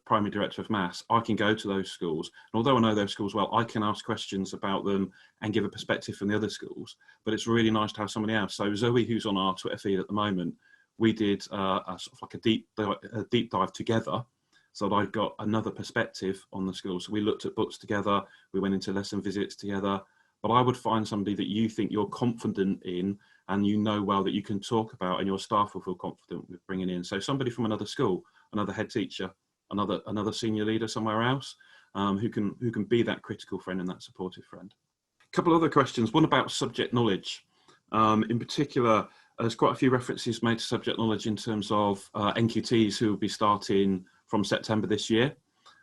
primary director of maths. I can go to those schools, and although I know those schools well, I can ask questions about them and give a perspective from the other schools. But it's really nice to have somebody else. So Zoe, who's on our Twitter feed at the moment, we did a sort of like a deep dive together, so that I got another perspective on the school. So we looked at books together, we went into lesson visits together. But I would find somebody that you think you're confident in and you know well that you can talk about and your staff will feel confident with bringing in. So somebody from another school, another head teacher, another senior leader somewhere else, who can be that critical friend and that supportive friend. A couple of other questions, one about subject knowledge. In particular, there's quite a few references made to subject knowledge in terms of NQTs who will be starting from September this year.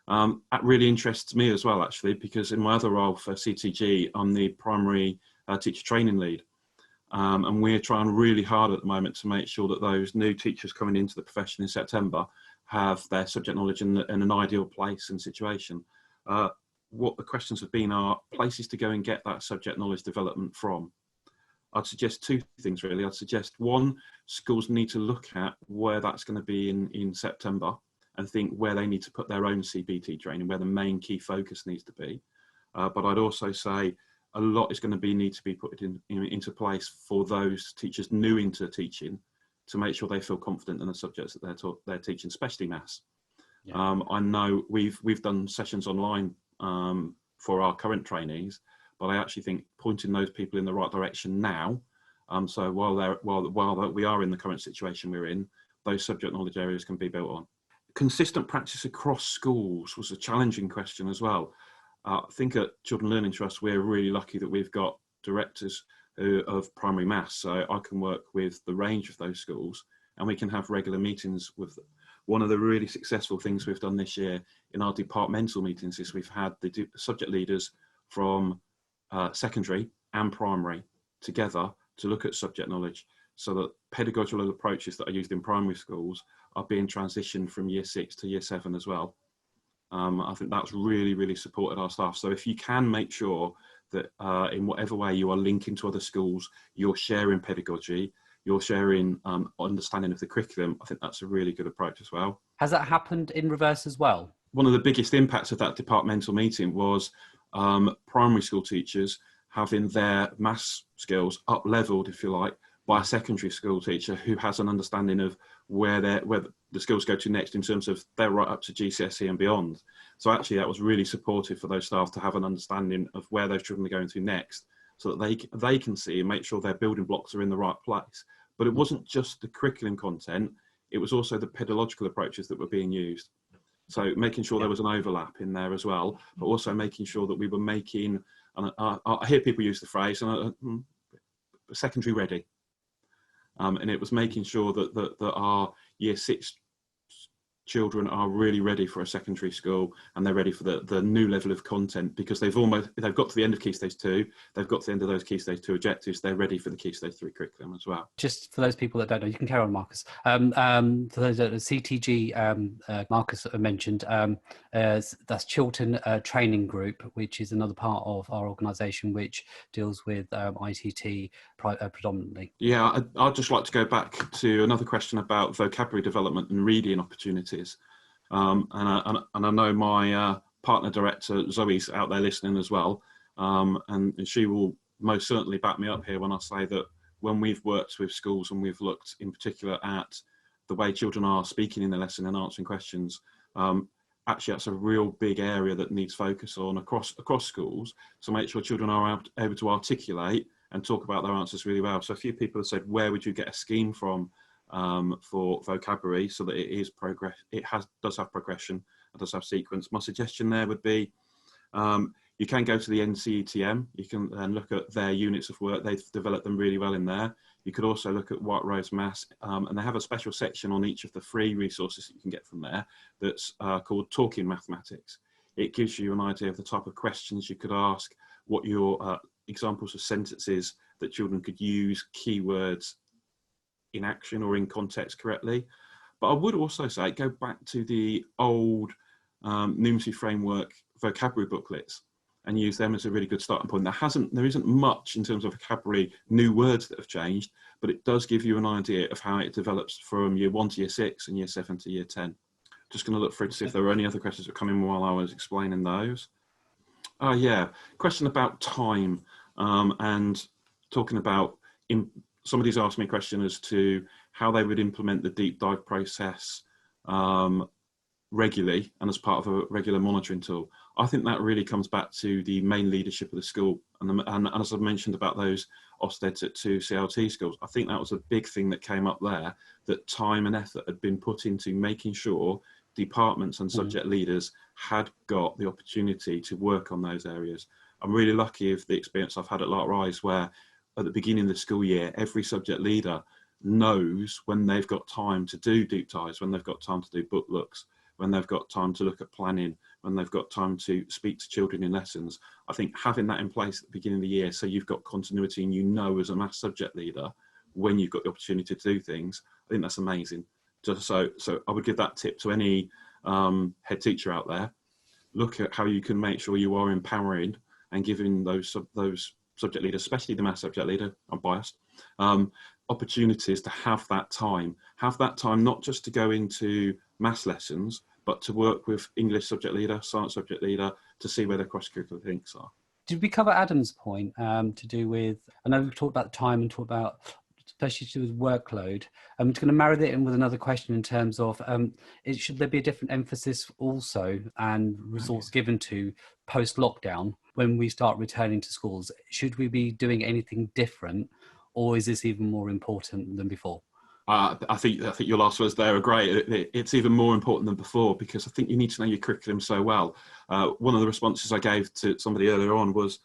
That really interests me as well, actually, because in my other role for CTG, I'm the primary teacher training lead. And we're trying really hard at the moment to make sure that those new teachers coming into the profession in September have their subject knowledge in an ideal place and situation. What the questions have been are places to go and get that subject knowledge development from. I'd suggest two things, really. I'd suggest one, schools need to look at where that's going to be in September, and think where they need to put their own CBT training, where the main key focus needs to be. But I'd also say a lot is going to need to be put into place for those teachers new into teaching to make sure they feel confident in the subjects that they're teaching, especially maths. Yeah. I know we've done sessions online for our current trainees, but I actually think pointing those people in the right direction now, so while we are in the current situation we're in, those subject knowledge areas can be built on. Consistent practice across schools was a challenging question as well. I think at Chiltern Learning Trust, we're really lucky that we've got directors of primary maths, so I can work with the range of those schools and we can have regular meetings with them. One of the really successful things we've done this year in our departmental meetings is we've had the subject leaders from secondary and primary together to look at subject knowledge, so that pedagogical approaches that are used in primary schools are being transitioned from year 6 to year 7 as well. I think that's really, really supported our staff. So if you can make sure that in whatever way you are linking to other schools, you're sharing pedagogy, you're sharing understanding of the curriculum, I think that's a really good approach as well. Has that happened in reverse as well? One of the biggest impacts of that departmental meeting was primary school teachers having their maths skills up-leveled, if you like, by a secondary school teacher who has an understanding of where the skills go to next in terms of they're right up to GCSE and beyond. So actually that was really supportive for those staff to have an understanding of where those children are going to next, so that they can see and make sure their building blocks are in the right place. But it wasn't just the curriculum content, it was also the pedagogical approaches that were being used. So making sure there was an overlap in there as well, but also making sure that we were making, and I hear people use the phrase, secondary ready. And it was making sure that our year 6 children are really ready for a secondary school, and they're ready for the new level of content, because they've got to the end of Key Stage 2, they've got to the end of those Key Stage 2 objectives, they're ready for the Key Stage 3 curriculum as well. Just for those people that don't know, you can carry on, Marcus. For those that CTG, Marcus mentioned, that's Chiltern Training Group, which is another part of our organisation which deals with ICT predominantly. Yeah, I'd just like to go back to another question about vocabulary development and reading opportunities. And I know my partner director, Zoe's out there listening as well. And she will most certainly back me up here when I say that when we've worked with schools and we've looked in particular at the way children are speaking in the lesson and answering questions, actually that's a real big area that needs focus on across schools, to make sure children are able to articulate and talk about their answers really well. So a few people have said, where would you get a scheme from for vocabulary so that it is progress? It does have progression, it does have sequence. My suggestion there would be, you can go to the NCETM, you can look at their units of work, they've developed them really well in there. You could also look at White Rose Maths, and they have a special section on each of the free resources that you can get from there that's called Talking Mathematics. It gives you an idea of the type of questions you could ask, what your examples of sentences that children could use, keywords in action or in context correctly. But I would also say, go back to the old numeracy framework vocabulary booklets and use them as a really good starting point. There isn't much in terms of vocabulary, new words that have changed, but it does give you an idea of how it develops from year 1 to year 6 and year 7 to year 10. Just going to look through to see if there were any other questions that come in while I was explaining those. Yeah, question about time, and talking about, somebody's asked me a question as to how they would implement the deep dive process regularly and as part of a regular monitoring tool. I think that really comes back to the main leadership of the school. And as I've mentioned about those Ofsteds at 2 CLT schools, I think that was a big thing that came up there, that time and effort had been put into making sure departments and subject leaders had got the opportunity to work on those areas. I'm really lucky of the experience I've had at Lark Rise, where at the beginning of the school year, every subject leader knows when they've got time to do deep dives, when they've got time to do book looks, when they've got time to look at planning, when they've got time to speak to children in lessons. I think having that in place at the beginning of the year, so you've got continuity and you know as a maths subject leader when you've got the opportunity to do things, I think that's amazing. So I would give that tip to any head teacher out there. Look at how you can make sure you are empowering and giving those subject leaders, especially the maths subject leader, I'm biased, opportunities to have that time not just to go into maths lessons, but to work with English subject leader, science subject leader, to see where their cross-curricular links are. Did we cover Adam's point to do with, I know we've talked about time and talked about, especially to do with workload. I'm just going to marry that in with another question in terms of, should there be a different emphasis also and resource given to post-lockdown when we start returning to schools? Should we be doing anything different, or is this even more important than before? I think your last words there are great. It's even more important than before, because I think you need to know your curriculum so well. One of the responses I gave to somebody earlier on was,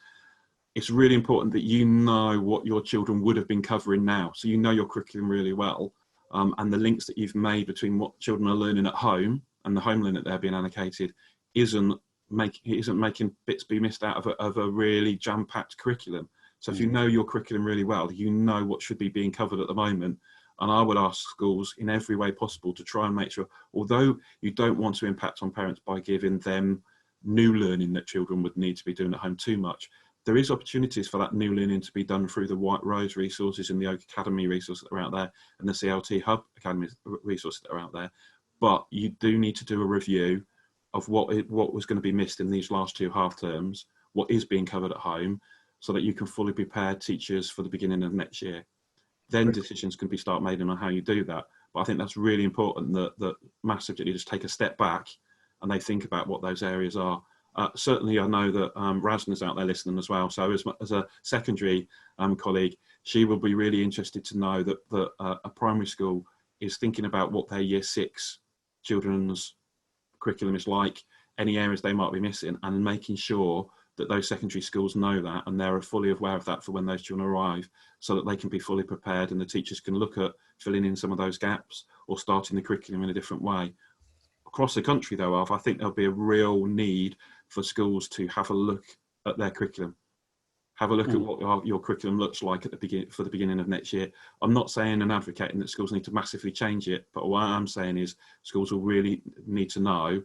it's really important that you know what your children would have been covering now. So you know your curriculum really well, and the links that you've made between what children are learning at home and the home learning that they're being allocated isn't making bits be missed out of a really jam-packed curriculum. So if you know your curriculum really well, you know what should be being covered at the moment. And I would ask schools in every way possible to try and make sure, although you don't want to impact on parents by giving them new learning that children would need to be doing at home too much, there is opportunities for that new learning to be done through the White Rose resources and the Oak Academy resources that are out there, and the CLT Hub Academy resources that are out there. But you do need to do a review of what was going to be missed in these last 2 half terms, what is being covered at home, so that you can fully prepare teachers for the beginning of next year. Then decisions can be made on how you do that. But I think that's really important that maths subject leaders take a step back and they think about what those areas are. Certainly, I know that Rasna's out there listening as well. So as a secondary colleague, she will be really interested to know that a primary school is thinking about what their year 6 children's curriculum is like, any areas they might be missing, and making sure that those secondary schools know that and they're fully aware of that for when those children arrive, so that they can be fully prepared and the teachers can look at filling in some of those gaps or starting the curriculum in a different way. Across the country, though, I think there'll be a real need for schools to have a look at their curriculum. Have a look at what your curriculum looks like at the beginning of next year. I'm not saying and advocating that schools need to massively change it, but what I'm saying is schools will really need to know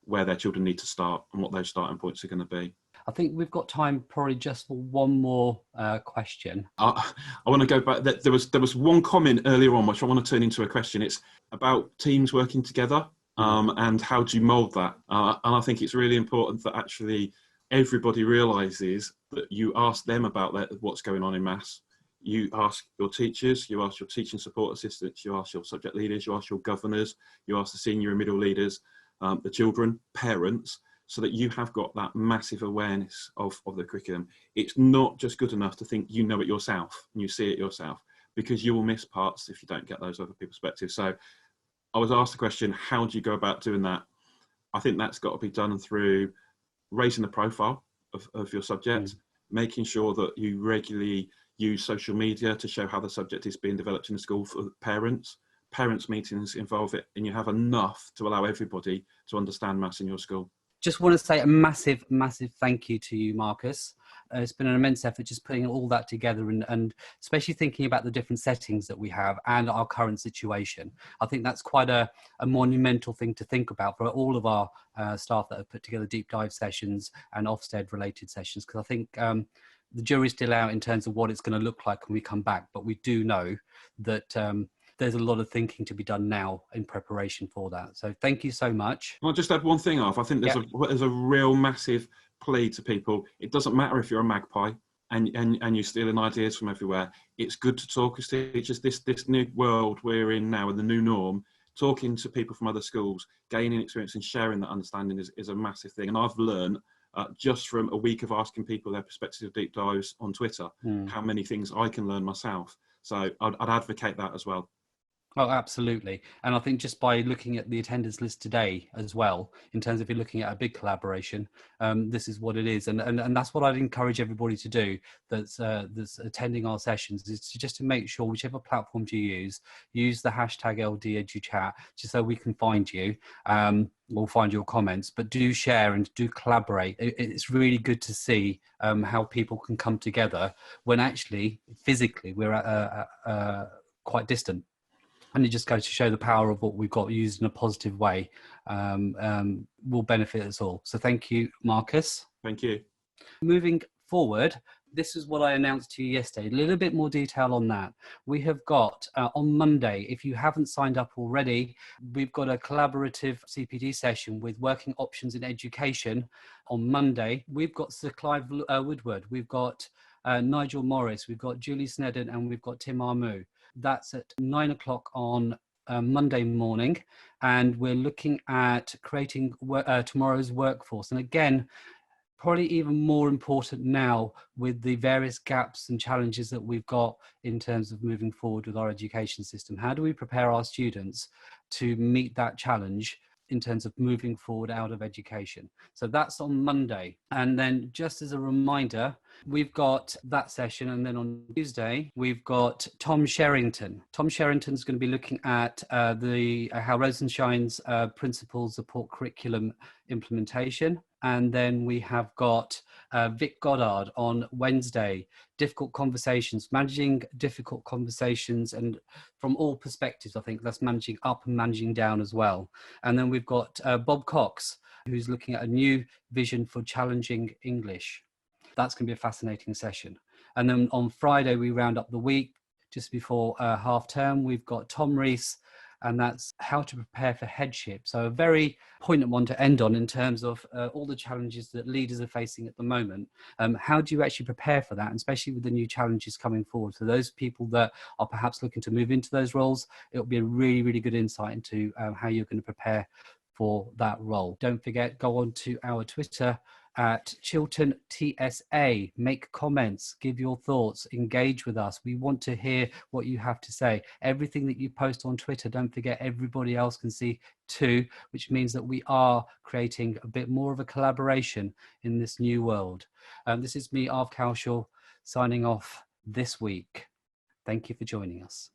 where their children need to start and what those starting points are going to be. I think we've got time probably just for one more question. I want to go back. There was one comment earlier on which I want to turn into a question. It's about teams working together and how do you mould that? And I think it's really important that actually everybody realises that you ask them about what's going on in maths. You ask your teachers, you ask your teaching support assistants, you ask your subject leaders, you ask your governors, you ask the senior and middle leaders, the children, parents, so that you have got that massive awareness of the curriculum. It's not just good enough to think you know it yourself and you see it yourself, because you will miss parts if you don't get those other people's perspectives. So I was asked the question, how do you go about doing that? I think that's got to be done through raising the profile of your subject, making sure that you regularly use social media to show how the subject is being developed in the school for parents. Parents meetings involve it, and you have enough to allow everybody to understand maths in your school. Just want to say a massive, massive thank you to you, Marcus. It's been an immense effort just putting all that together and especially thinking about the different settings that we have and our current situation. I think that's quite a monumental thing to think about for all of our staff that have put together deep dive sessions and Ofsted related sessions, because I think the jury's still out in terms of what it's going to look like when we come back, but we do know that there's a lot of thinking to be done now in preparation for that. So thank you so much. I'll just add one thing off. I think there's a real massive plea to people. It doesn't matter if you're a magpie and you're stealing ideas from everywhere. It's good to talk as teachers. This new world we're in now and the new norm, talking to people from other schools, gaining experience and sharing that understanding is a massive thing. And I've learned just from a week of asking people their perspective of deep dives on Twitter, how many things I can learn myself. So I'd advocate that as well. Oh, absolutely. And I think just by looking at the attendance list today as well, in terms of if you're looking at a big collaboration, this is what it is. And that's what I'd encourage everybody to do that's attending our sessions, is just to make sure whichever platform you use the hashtag LDeduchat, just so we can find you. We'll find your comments, but do share and do collaborate. It's really good to see how people can come together when actually physically we're quite distant. And it just goes to show the power of what we've got used in a positive way will benefit us all. So thank you, Marcus. Thank you. Moving forward, this is what I announced to you yesterday. A little bit more detail on that. We have got on Monday, if you haven't signed up already, we've got a collaborative CPD session with working options in education on Monday. We've got Sir Clive Woodward, we've got Nigel Morris, we've got Julie Snedden, and we've got Tim Armu. That's at 9 o'clock on Monday morning, and we're looking at creating tomorrow's workforce. And again, probably even more important now with the various gaps and challenges that we've got in terms of moving forward with our education system. How do we prepare our students to meet that challenge in terms of moving forward out of education? So that's on Monday. And then just as a reminder, we've got that session. And then on Tuesday, we've got Tom Sherrington. Tom Sherrington's going to be looking at how Rosenshine's principles support curriculum implementation. And then we have got Vic Goddard on Wednesday, difficult conversations, managing difficult conversations, and from all perspectives, I think that's managing up and managing down as well. And then we've got Bob Cox, who's looking at a new vision for challenging English. That's going to be a fascinating session. And then on Friday, we round up the week just before half term. We've got Tom Rees, and that's how to prepare for headship. So a very poignant one to end on in terms of all the challenges that leaders are facing at the moment. How do you actually prepare for that, and especially with the new challenges coming forward? For those people that are perhaps looking to move into those roles, it'll be a really, really good insight into how you're going to prepare for that role. Don't forget, go on to our Twitter at Chiltern TSA. Make comments, give your thoughts, engage with us. We want to hear what you have to say. Everything that you post on Twitter, don't forget everybody else can see too, which means that we are creating a bit more of a collaboration in this new world. This is me, Arv Cowshaw, signing off this week. Thank you for joining us.